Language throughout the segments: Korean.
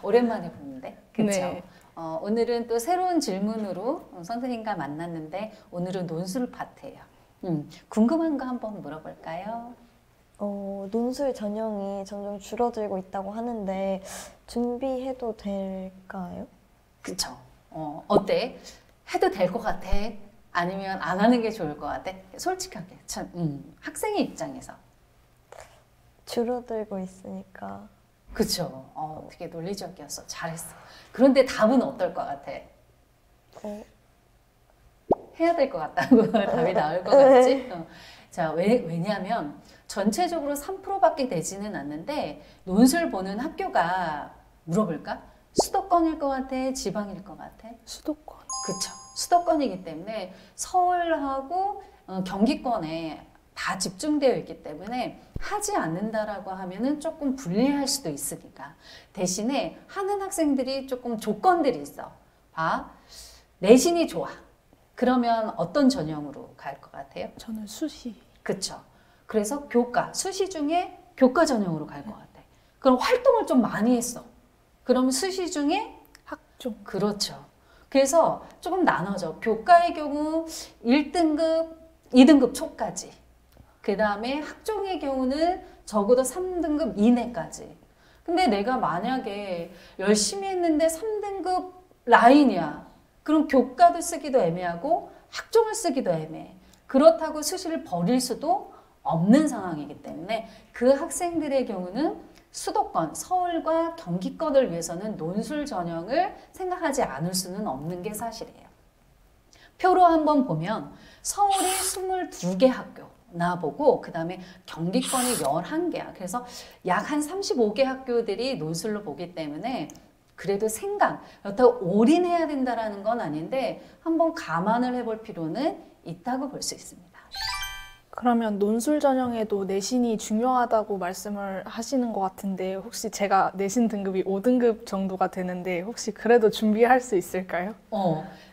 오랜만에 보는데, 그쵸? 네. 오늘은 또 새로운 질문으로 선생님과 만났는데 오늘은 논술 파트예요. 궁금한 거 한번 물어볼까요? 논술 전형이 점점 줄어들고 있다고 하는데 준비해도 될까요? 그쵸? 어때? 해도 될 것 같아? 아니면 안 하는 게 좋을 것 같아? 솔직하게. 참, 학생의 입장에서. 줄어들고 있으니까. 그쵸? 되게 논리적이었어. 잘했어. 그런데 답은 어떨 것 같아? 해야 될 것 같다고 답이 나올 것 같지? 자, 왜냐하면 전체적으로 3%밖에 되지는 않는데 논술 보는 학교가 물어볼까? 수도권일 것 같아? 지방일 것 같아? 수도권. 그쵸. 수도권이기 때문에 서울하고 경기권에 다 집중되어 있기 때문에 하지 않는다라고 하면은 조금 불리할 수도 있으니까 대신에 하는 학생들이 조금 조건들이 있어. 봐. 내신이 좋아. 그러면 어떤 전형으로 갈 것 같아요? 저는 수시. 그쵸. 그래서 교과, 수시 중에 교과 전형으로 갈 것 같아. 그럼 활동을 좀 많이 했어. 그럼 수시 중에 학종. 그렇죠. 그래서 조금 나눠져. 교과의 경우 1등급, 2등급 초까지. 그 다음에 학종의 경우는 적어도 3등급 이내까지. 근데 내가 만약에 열심히 했는데 3등급 라인이야. 그럼 교과도 쓰기도 애매하고 학종을 쓰기도 애매해. 그렇다고 수시를 버릴 수도 없는 상황이기 때문에 그 학생들의 경우는 수도권, 서울과 경기권을 위해서는 논술 전형을 생각하지 않을 수는 없는 게 사실이에요. 표로 한번 보면 서울이 22개 학교 나보고 그 다음에 경기권이 11개야. 그래서 약 한 35개 학교들이 논술로 보기 때문에 그래도 생각, 그렇다고 올인해야 된다는 건 아닌데 한번 감안을 해볼 필요는 있다고 볼 수 있습니다. 그러면 논술 전형에도 내신이 중요하다고 말씀을 하시는 것 같은데 혹시 제가 내신 등급이 5등급 정도가 되는데 혹시 그래도 준비할 수 있을까요?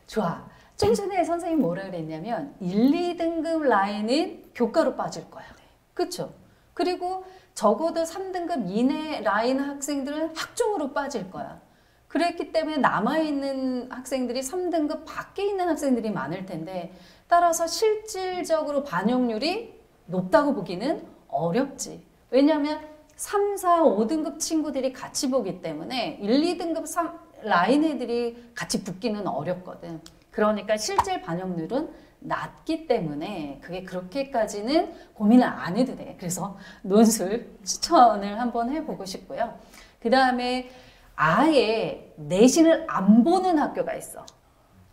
좋아. 좀 전에 선생님 뭐라 그랬냐면 1, 2등급 라인은 교과로 빠질 거야. 그쵸? 그리고 적어도 3등급 이내 라인 학생들은 학종으로 빠질 거야. 그랬기 때문에 남아있는 학생들이 3등급 밖에 있는 학생들이 많을 텐데 따라서 실질적으로 반영률이 높다고 보기는 어렵지. 왜냐하면 3, 4, 5등급 친구들이 같이 보기 때문에 1, 2등급 라인 애들이 같이 붙기는 어렵거든. 그러니까 실질 반영률은 낮기 때문에 그게 그렇게까지는 고민을 안 해도 돼. 그래서 논술 추천을 한번 해보고 싶고요. 그 다음에 아예 내신을 안 보는 학교가 있어.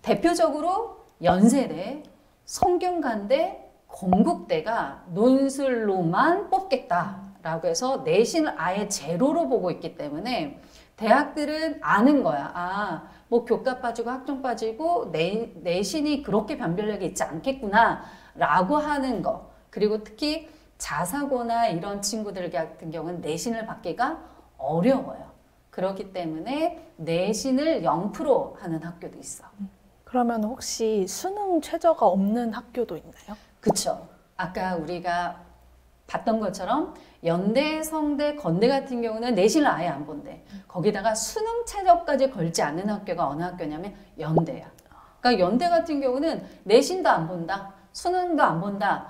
대표적으로 연세대, 성균관대, 건국대가 논술로만 뽑겠다라고 해서 내신을 아예 제로로 보고 있기 때문에 대학들은 아는 거야. 뭐 교과 빠지고 학종 빠지고 내신이 그렇게 변별력이 있지 않겠구나 라고 하는 거. 그리고 특히 자사고나 이런 친구들 같은 경우는 내신을 받기가 어려워요. 그렇기 때문에 내신을 0% 하는 학교도 있어. 그러면 혹시 수능 최저가 없는 학교도 있나요? 그쵸. 아까 우리가 봤던 것처럼 연대, 성대, 건대 같은 경우는 내신을 아예 안 본대. 거기다가 수능 최저까지 걸지 않는 학교가 어느 학교냐면 연대야. 그러니까 연대 같은 경우는 내신도 안 본다. 수능도 안 본다.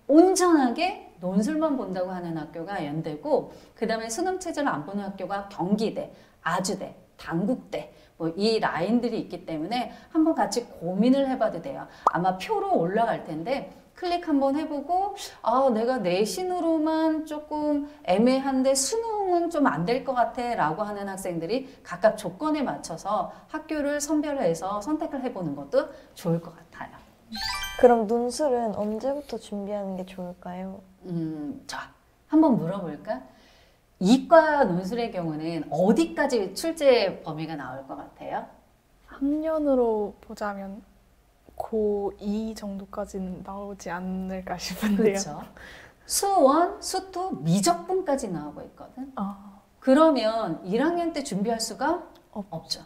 온전하게 논술만 본다고 하는 학교가 연대고 그 다음에 수능 체제를 안 보는 학교가 경기대, 아주대, 단국대 뭐 이 라인들이 있기 때문에 한번 같이 고민을 해봐도 돼요. 아마 표로 올라갈 텐데 클릭 한번 해보고 내가 내신으로만 조금 애매한데 수능은 좀 안 될 것 같아 라고 하는 학생들이 각각 조건에 맞춰서 학교를 선별해서 선택을 해보는 것도 좋을 것 같아요. 그럼 논술은 언제부터 준비하는 게 좋을까요? 자, 한번 물어볼까? 이과 논술의 경우는 어디까지 출제 범위가 나올 것 같아요? 학년으로 보자면 고2 정도까지는 나오지 않을까 싶은데요. 그렇죠. 수1, 수2, 미적분까지 나오고 있거든. 아, 그러면 1학년 때 준비할 수가 없죠.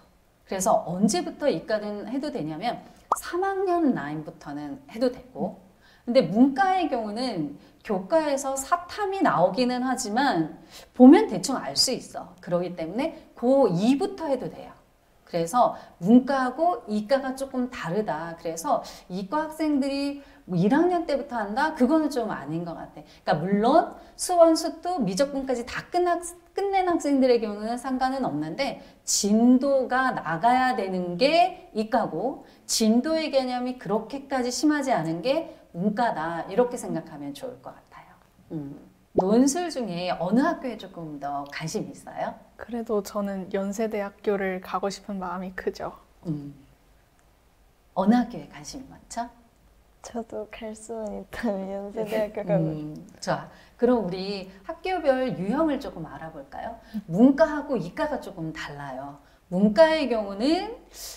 그래서 언제부터 이과는 해도 되냐면 3학년 라인부터는 해도 되고 근데 문과의 경우는 교과에서 사탐이 나오기는 하지만 보면 대충 알 수 있어. 그렇기 때문에 고2부터 해도 돼요. 그래서 문과하고 이과가 조금 다르다. 그래서 이과 학생들이 뭐 1학년 때부터 한다? 그거는 좀 아닌 것 같아. 그러니까 물론 수원, 수투, 미적분까지 다 끝낸 학생들의 경우는 상관은 없는데 진도가 나가야 되는 게 이과고 진도의 개념이 그렇게까지 심하지 않은 게 문과다. 이렇게 생각하면 좋을 것 같아요. 논술 중에 어느 학교에 조금 더 관심이 있어요? 그래도 저는 연세대학교를 가고 싶은 마음이 크죠. 어느 학교에 관심이 많죠? 저도 갈 수는 있다면 연세대학교 가고 싶어요. 좋아. 그럼 우리 학교별 유형을 조금 알아볼까요? 문과하고 이과가 조금 달라요. 문과의 경우는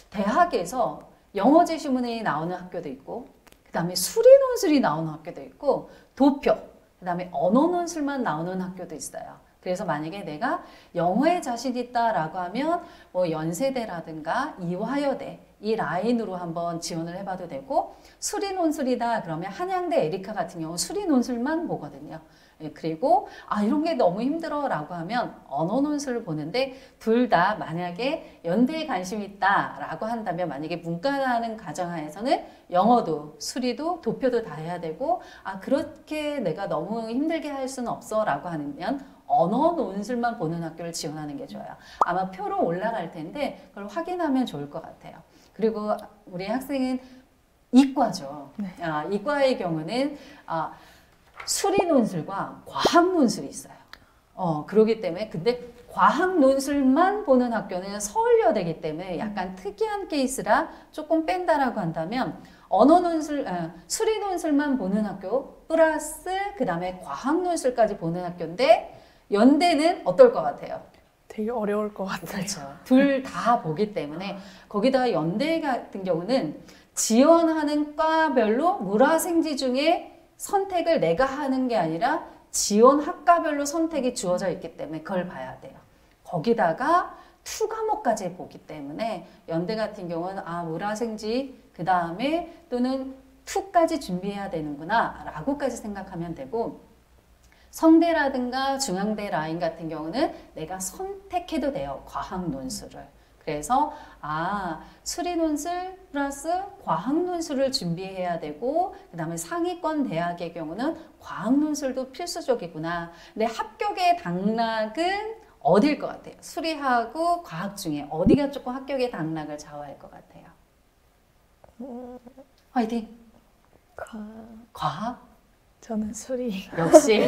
대학에서 영어 제시문이 나오는 학교도 있고 그 다음에 수리 논술이 나오는 학교도 있고 도표, 그 다음에 언어 논술만 나오는 학교도 있어요. 그래서 만약에 내가 영어에 자신 있다라고 하면 뭐 연세대라든가 이화여대 이 라인으로 한번 지원을 해봐도 되고 수리 논술이다 그러면 한양대 에리카 같은 경우 수리 논술만 보거든요. 그리고 이런 게 너무 힘들어 라고 하면 언어 논술을 보는데 둘 다 만약에 연대에 관심이 있다 라고 한다면 만약에 문과라는 가정하에서는 영어도 수리도 도표도 다 해야 되고 그렇게 내가 너무 힘들게 할 수는 없어 라고 하면 언어 논술만 보는 학교를 지원하는 게 좋아요. 아마 표로 올라갈 텐데 그걸 확인하면 좋을 것 같아요. 그리고 우리 학생은 이과죠. 네. 이과의 경우는 수리 논술과 과학 논술이 있어요. 그러기 때문에 근데 과학 논술만 보는 학교는 서울여대이기 때문에 약간 특이한 케이스라 조금 뺀다라고 한다면 언어 논술, 수리 논술만 보는 학교 플러스 그 다음에 과학 논술까지 보는 학교인데 연대는 어떨 것 같아요? 되게 어려울 것 같아요. 그렇죠. 둘 다 보기 때문에 거기다 연대 같은 경우는 지원하는 과별로 물화생지 중에 선택을 내가 하는 게 아니라 지원 학과별로 선택이 주어져 있기 때문에 그걸 봐야 돼요. 거기다가 투 과목까지 보기 때문에 연대 같은 경우는 물화생지 그 다음에 또는 투까지 준비해야 되는구나 라고까지 생각하면 되고 성대라든가 중앙대 라인 같은 경우는 내가 선택해도 돼요. 과학 논술을. 그래서 수리 논술 플러스 과학 논술을 준비해야 되고 그 다음에 상위권 대학의 경우는 과학 논술도 필수적이구나. 근데 합격의 당락은 어딜 것 같아요? 수리하고 과학 중에 어디가 조금 합격의 당락을 좌우할 것 같아요? 화이팅! 과학? 저는 수리. 역시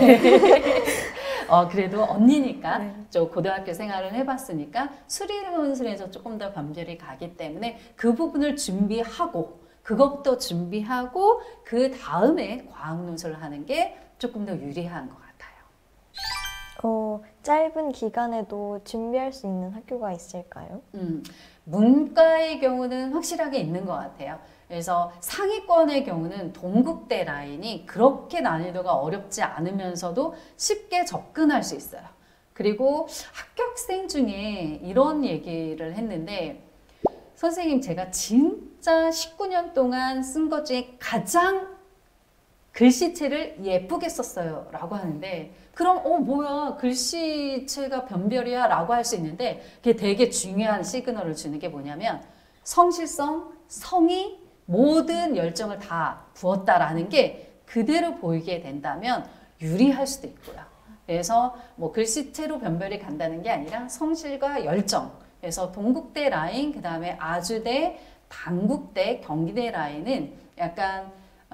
그래도 언니니까 네. 좀 고등학교 생활을 해봤으니까 수리 논술에서 조금 더 변별이 가기 때문에 그 부분을 준비하고 그것부터 준비하고 그 다음에 과학 논술을 하는 게 조금 더 유리한 것 같아요. 짧은 기간에도 준비할 수 있는 학교가 있을까요? 문과의 경우는 확실하게 있는 것 같아요. 그래서 상위권의 경우는 동국대 라인이 그렇게 난이도가 어렵지 않으면서도 쉽게 접근할 수 있어요. 그리고 합격생 중에 이런 얘기를 했는데 선생님 제가 진짜 19년 동안 쓴 것 중에 가장 글씨체를 예쁘게 썼어요 라고 하는데 그럼 뭐야 글씨체가 변별이야 라고 할 수 있는데 그게 되게 중요한 시그널을 주는 게 뭐냐면 성실성, 성의 모든 열정을 다 부었다라는 게 그대로 보이게 된다면 유리할 수도 있고요. 그래서 뭐 글씨체로 변별이 간다는 게 아니라 성실과 열정. 그래서 동국대 라인, 그 다음에 아주대, 단국대, 경기대 라인은 약간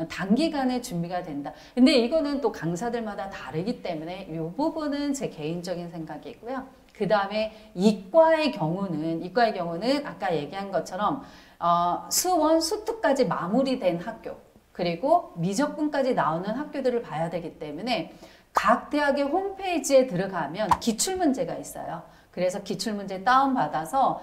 단기간에 준비가 된다. 근데 이거는 또 강사들마다 다르기 때문에 이 부분은 제 개인적인 생각이고요. 그 다음에 이과의 경우는 아까 얘기한 것처럼 수원, 수투까지 마무리된 학교 그리고 미적분까지 나오는 학교들을 봐야 되기 때문에 각 대학의 홈페이지에 들어가면 기출문제가 있어요. 그래서 기출문제 다운받아서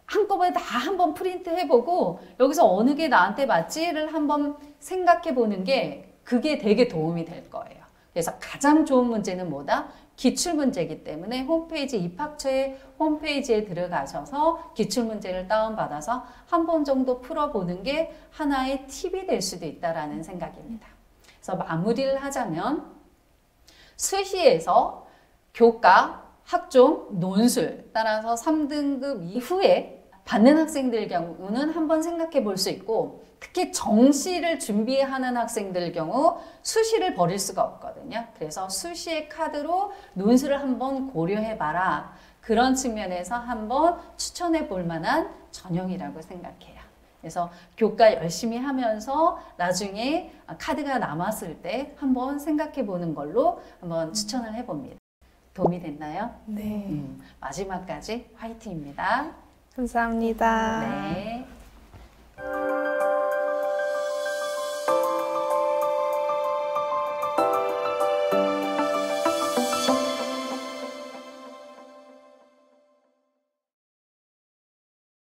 한꺼번에 다 한번 프린트 해보고 여기서 어느 게 나한테 맞지를 한번 생각해 보는 게 그게 되게 도움이 될 거예요. 그래서 가장 좋은 문제는 뭐다? 기출문제이기 때문에 홈페이지 입학처의 홈페이지에 들어가셔서 기출문제를 다운받아서 한 번 정도 풀어보는 게 하나의 팁이 될 수도 있다라는 생각입니다. 그래서 마무리를 하자면 수시에서 교과, 학종, 논술 따라서 3등급 이후에 받는 학생들 경우는 한번 생각해 볼 수 있고 특히 정시를 준비하는 학생들 경우 수시를 버릴 수가 없거든요. 그래서 수시의 카드로 논술을 한번 고려해 봐라. 그런 측면에서 한번 추천해 볼 만한 전형이라고 생각해요. 그래서 교과 열심히 하면서 나중에 카드가 남았을 때 한번 생각해 보는 걸로 한번 추천을 해 봅니다. 도움이 됐나요? 네. 마지막까지 화이팅입니다. 감사합니다. 네.